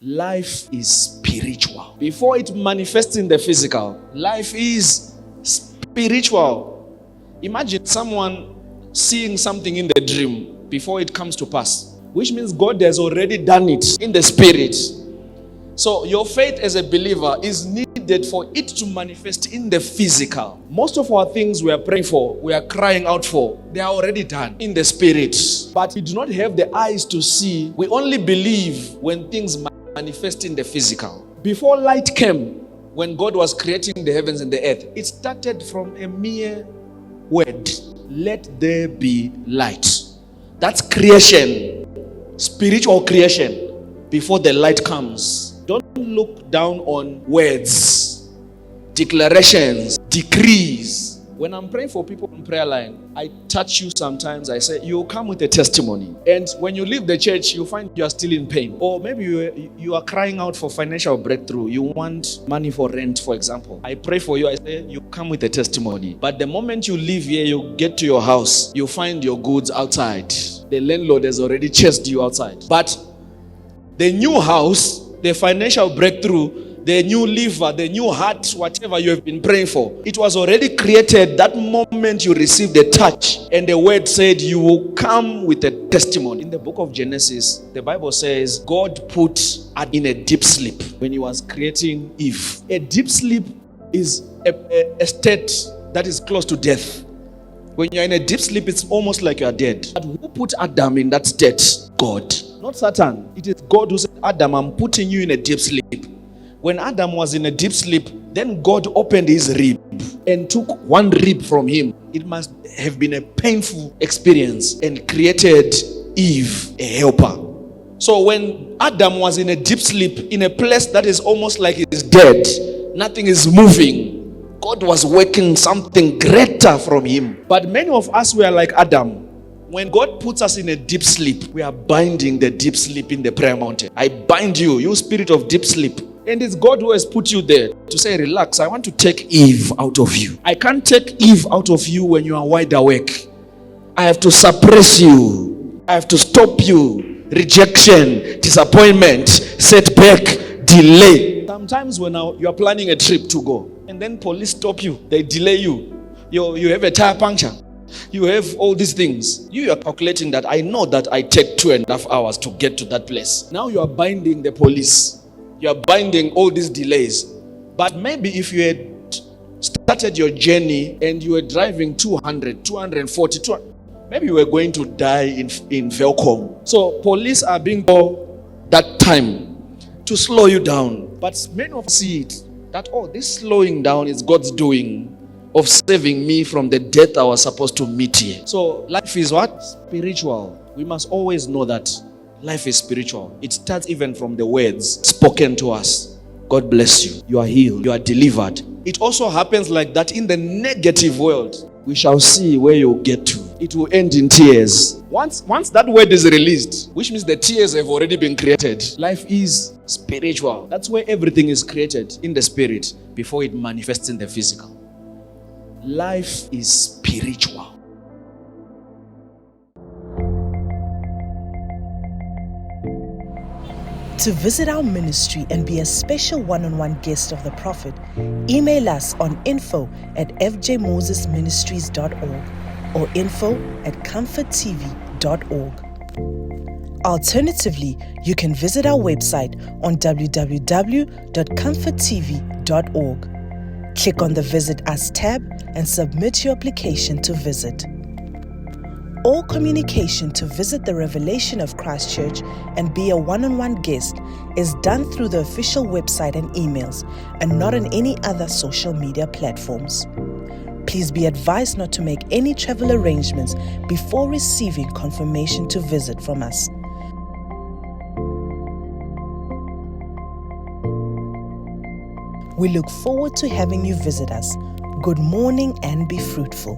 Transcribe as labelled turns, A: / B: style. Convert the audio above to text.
A: Life is spiritual. Before it manifests in the physical, life is spiritual. Imagine someone seeing something in the dream before it comes to pass, which means God has already done it in the spirit. So your faith as a believer is needed for it to manifest in the physical. Most of our things we are praying for, we are crying out for, they are already done in the spirit. But we do not have the eyes to see. We only believe when things manifest in the physical. Before light came, when God was creating the heavens and the earth, it started from a mere word. Let there be light. That's creation. Spiritual creation. Before the light comes. Don't look down on words, declarations, decrees. When I'm praying for people on prayer line, I touch you sometimes. I say, you come with a testimony. And when you leave the church, you find you are still in pain. Or maybe you are crying out for financial breakthrough. You want money for rent, for example. I pray for you. I say, you come with a testimony. But the moment you leave here, you get to your house, you find your goods outside. The landlord has already chased you outside. But the new house, the financial breakthrough, the new liver, the new heart, whatever you have been praying for, it was already created that moment you received the touch. And the word said you will come with a testimony. In the book of Genesis, the Bible says God put Adam in a deep sleep when he was creating Eve. A deep sleep is a state that is close to death. When you're in a deep sleep, it's almost like you are dead. But who put Adam in that state? God. Not Satan. It is God who said, Adam, I'm putting you in a deep sleep. When Adam was in a deep sleep, then God opened his rib and took one rib from him. It must have been a painful experience and created Eve, a helper. So when Adam was in a deep sleep, in a place that is almost like he is dead, nothing is moving, God was working something greater from him. But many of us were like Adam. When God puts us in a deep sleep, we are binding the deep sleep in the prayer mountain. I bind you, you spirit of deep sleep. And it's God who has put you there to say, relax, I want to take Eve out of you. I can't take Eve out of you when you are wide awake. I have to suppress you. I have to stop you. Rejection, disappointment, setback, delay. Sometimes when you are planning a trip to go, and then police stop you, they delay you. You have a tire puncture. You have all these things. You are calculating that I know that I take 2.5 hours to get to that place. Now you are binding the police. You are binding all these delays. But maybe if you had started your journey and you were driving 200, 240, 200, maybe you were going to die in Velcom. So police are being called that time to slow you down. But many of us see it, that, this slowing down is God's doing of saving me from the death I was supposed to meet here. So life is what? Spiritual. We must always know that life is spiritual. It starts even from the words spoken to us. God bless you. You are healed. You are delivered. It also happens like that in the negative world. We shall see where you get to. It will end in tears. Once that word is released, which means the tears have already been created. Life is spiritual. That's where everything is created in the spirit before it manifests in the physical. Life is spiritual.
B: To visit our ministry and be a special one-on-one guest of the prophet, email us on info@fjaymosesministries.org or info@comforttv.org. Alternatively, you can visit our website on www.comforttv.org. Click on the Visit Us tab and submit your application to visit. All communication to visit the Revelation of Christ Church and be a one-on-one guest is done through the official website and emails and not on any other social media platforms. Please be advised not to make any travel arrangements before receiving confirmation to visit from us. We look forward to having you visit us. Good morning and be fruitful.